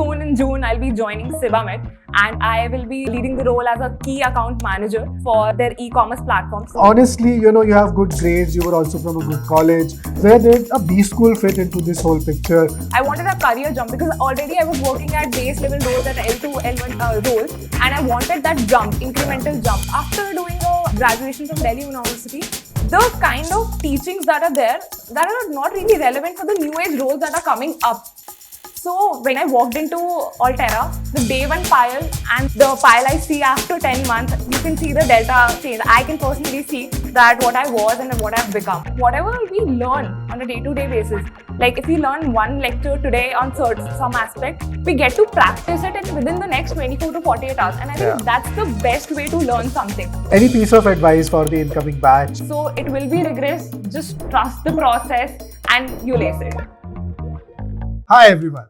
soon in June, I'll be joining Sibamet, and I will be leading the role as a key account manager for their e-commerce platforms. Honestly, you have good grades, you were also from a good college. Where did a B school fit into this whole picture? I wanted a career jump because already I was working at base level roles at L2, L1 roles, and I wanted that jump, incremental jump. After doing a graduation from Delhi University, the kind of teachings that are there that are not really relevant for the new age roles that are coming up. So when I walked into Altera, the day one Payal and the Payal I see after 10 months, you can see the delta change. I can personally see that what I was and what I've become. Whatever we learn on a day-to-day basis, like if we learn one lecture today on some aspect, we get to practice it and within the next 24 to 48 hours. And I think that's the best way to learn something. Any piece of advice for the incoming batch? So it will be rigorous, just trust the process and you'll ace it. Hi everyone.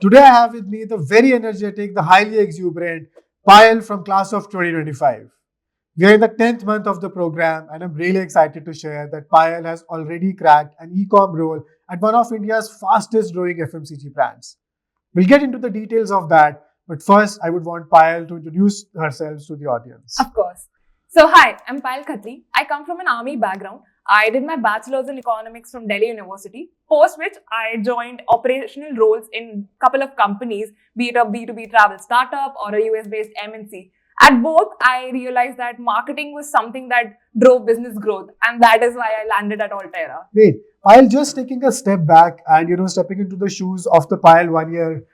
Today I have with me the very energetic, the highly exuberant Payal from class of 2025. We are in the 10th month of the program and I'm really excited to share that Payal has already cracked an e-com role at one of India's fastest growing FMCG brands. We'll get into the details of that, but first I would want Payal to introduce herself to the audience. Of course. So hi, I'm Payal Khatri. I come from an army background. I did my bachelor's in economics from Delhi University, post which I joined operational roles in a couple of companies, be it a B2B travel startup or a US-based MNC. At both, I realized that marketing was something that drove business growth, and that is why I landed at Altera. Wait, Payal, just taking a step back and stepping into the shoes of the Payal 1 year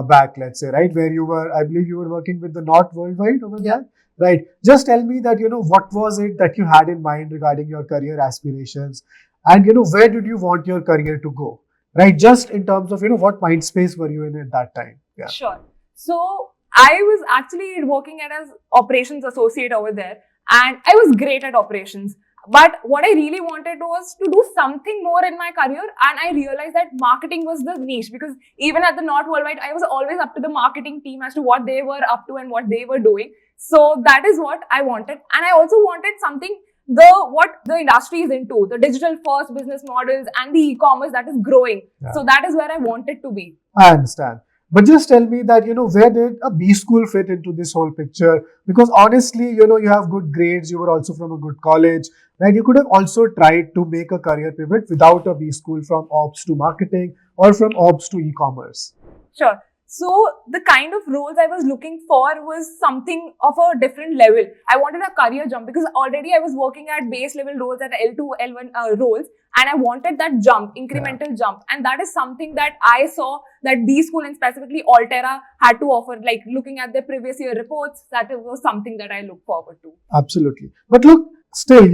back, let's say, right, where you were, I believe you were working with the Not Worldwide over there. Right. Just tell me that, what was it that you had in mind regarding your career aspirations and, where did you want your career to go? Right. Just in terms of, what mind space were you in at that time? Yeah. Sure. So I was actually working as operations associate over there and I was great at operations. But what I really wanted was to do something more in my career, and I realized that marketing was the niche because even at the Not Worldwide, I was always up to the marketing team as to what they were up to and what they were doing. So that is what I wanted. And I also wanted something, what the industry is into, the digital first business models and the e-commerce that is growing. Yeah. So that is where I wanted to be. I understand. But just tell me that, where did a B school fit into this whole picture? Because honestly, you have good grades, you were also from a good college, right? You could have also tried to make a career pivot without a B school from ops to marketing or from ops to e-commerce. Sure. So the kind of roles I was looking for was something of a different level. I wanted a career jump because already I was working at base level roles at L2, L1 roles, and I wanted that jump, incremental jump. And that is something that I saw that B school and specifically Altera had to offer, like looking at their previous year reports, that was something that I look forward to. Absolutely. But look, still,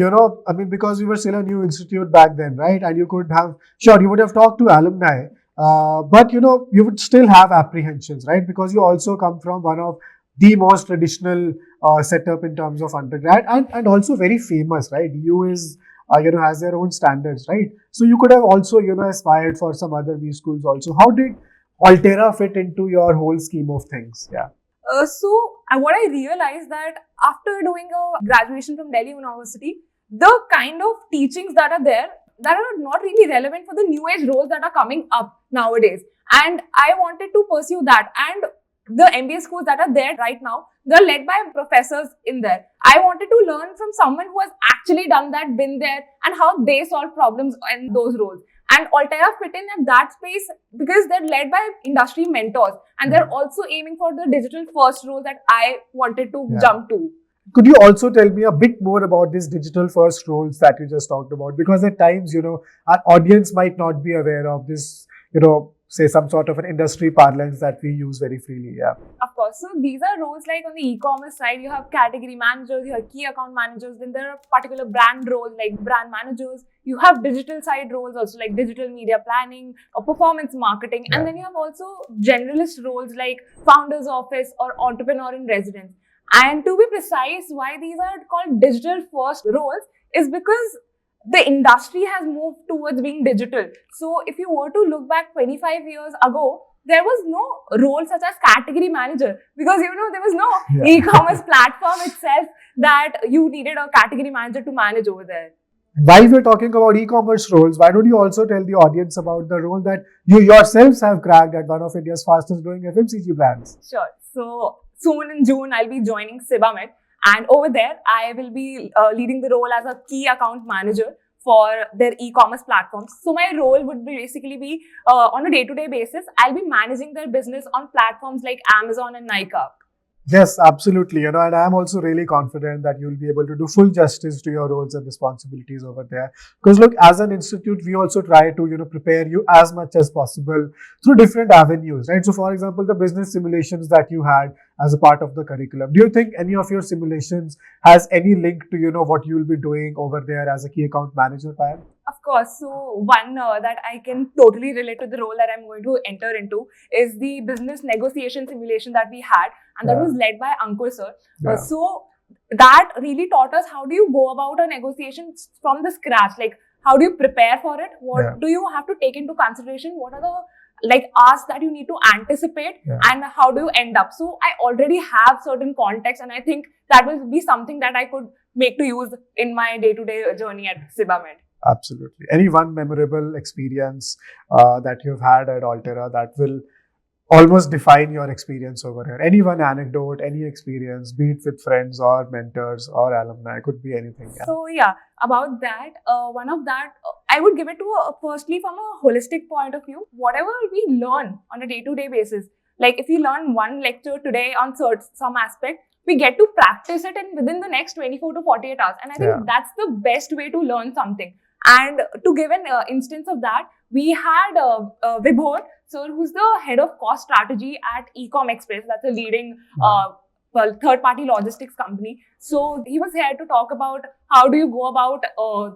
because we were still a new institute back then, right? And you could have, sure, you would have talked to alumni. But you would still have apprehensions, right? Because you also come from one of the most traditional setup in terms of undergrad and also very famous, right? U is, has their own standards, right? So you could have also, aspired for some other B schools also. How did Altera fit into your whole scheme of things? Yeah. What I realized that after doing a graduation from Delhi University, the kind of teachings that are there that are not really relevant for the new age roles that are coming up nowadays. And I wanted to pursue that. And the MBA schools that are there right now, they're led by professors in there. I wanted to learn from someone who has actually done that, been there, and how they solve problems in those roles. And Altera fit in at that space because they're led by industry mentors. And they're also aiming for the digital first role that I wanted to jump to. Could you also tell me a bit more about these digital first roles that you just talked about? Because at times, our audience might not be aware of this, say some sort of an industry parlance that we use very freely. Yeah. Of course. So these are roles like on the e-commerce side, you have category managers, you have key account managers, then there are particular brand roles like brand managers. You have digital side roles also like digital media planning or performance marketing. Yeah. And then you have also generalist roles like founder's office or entrepreneur in residence. And to be precise, why these are called digital first roles is because the industry has moved towards being digital. So if you were to look back 25 years ago, there was no role such as category manager because, there was no e-commerce platform itself that you needed a category manager to manage over there. While we're talking about e-commerce roles, why don't you also tell the audience about the role that you yourselves have cracked at one of India's fastest growing FMCG brands? Sure. So soon in June, I'll be joining Sibamed, and over there, I will be leading the role as a key account manager for their e-commerce platforms. So my role would be basically be on a day-to-day basis, I'll be managing their business on platforms like Amazon and Nykaa. Yes, absolutely. And I'm also really confident that you'll be able to do full justice to your roles and responsibilities over there. Because look, as an institute, we also try to, prepare you as much as possible through different avenues, right? So for example, the business simulations that you had as a part of the curriculum, do you think any of your simulations has any link to, what you'll be doing over there as a key account manager, Payal? Of course. So one that I can totally relate to the role that I'm going to enter into is the business negotiation simulation that we had, and that was led by Ankur sir. So that really taught us how do you go about a negotiation from the scratch, like how do you prepare for it, what do you have to take into consideration, what are the asks that you need to anticipate, and how do you end up. So I already have certain context, and I think that will be something that I could make to use in my day-to-day journey at Sibamed. Absolutely. Any one memorable experience that you've had at Altera that will almost define your experience over here? Any one anecdote, any experience, be it with friends or mentors or alumni, could be anything. So about that, one of that, I would give it to firstly from a holistic point of view. Whatever we learn on a day-to-day basis, like if we learn one lecture today on some aspect, we get to practice it within the next 24 to 48 hours. And I think that's the best way to learn something. And to give an instance of that, we had Vibhor, sir, who's the head of cost strategy at Ecom Express. That's a leading third-party logistics company. So he was here to talk about how do you go about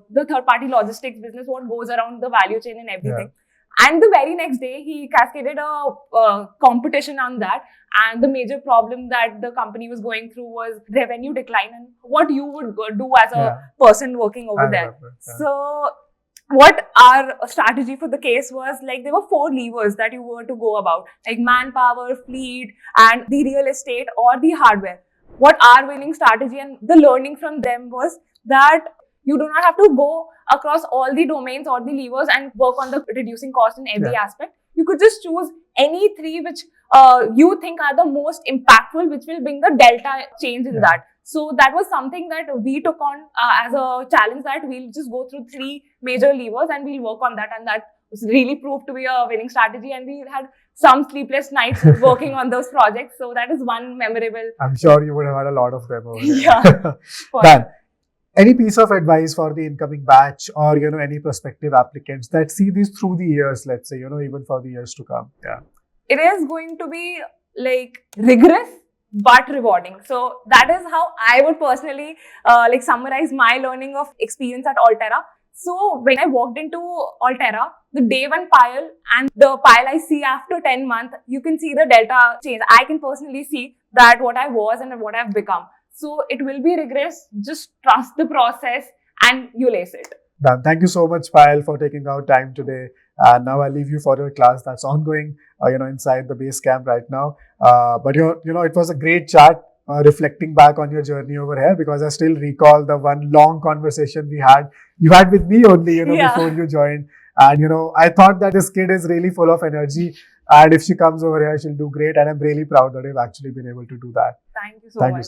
the third-party logistics business, what goes around the value chain and everything. And the very next day, he cascaded a competition on that. And the major problem that the company was going through was revenue decline and what you would do as a person working over there. So what our strategy for the case was, like, there were 4 levers that you were to go about, like manpower, fleet, and the real estate or the hardware. What our winning strategy and the learning from them was that you do not have to go across all the domains or the levers and work on the reducing cost in every aspect. You could just choose any 3 which you think are the most impactful, which will bring the delta change in that. So that was something that we took on as a challenge, that we'll just go through 3 major levers and we'll work on that. And that was really proved to be a winning strategy. And we had some sleepless nights working on those projects. So that is one memorable. I'm sure you would have had a lot of them over there. Dan, any piece of advice for the incoming batch or, any prospective applicants that see this through the years, let's say, even for the years to come? It is going to be like rigorous but rewarding. So that is how I would personally summarize my learning of experience at Altera. So when I walked into Altera, the day one Payal and the Payal I see after 10 months, you can see the delta change. I can personally see that what I was and what I've become. So it will be rigorous. Just trust the process and you'll ace it. Done. Thank you so much, Payal, for taking out time today. And now I'll leave you for your class that's ongoing, inside the base camp right now. But it was a great chat, reflecting back on your journey over here, because I still recall the one long conversation you had with me only, before you joined. And, I thought that this kid is really full of energy. And if she comes over here, she'll do great. And I'm really proud that I've actually been able to do that. Thank you so much.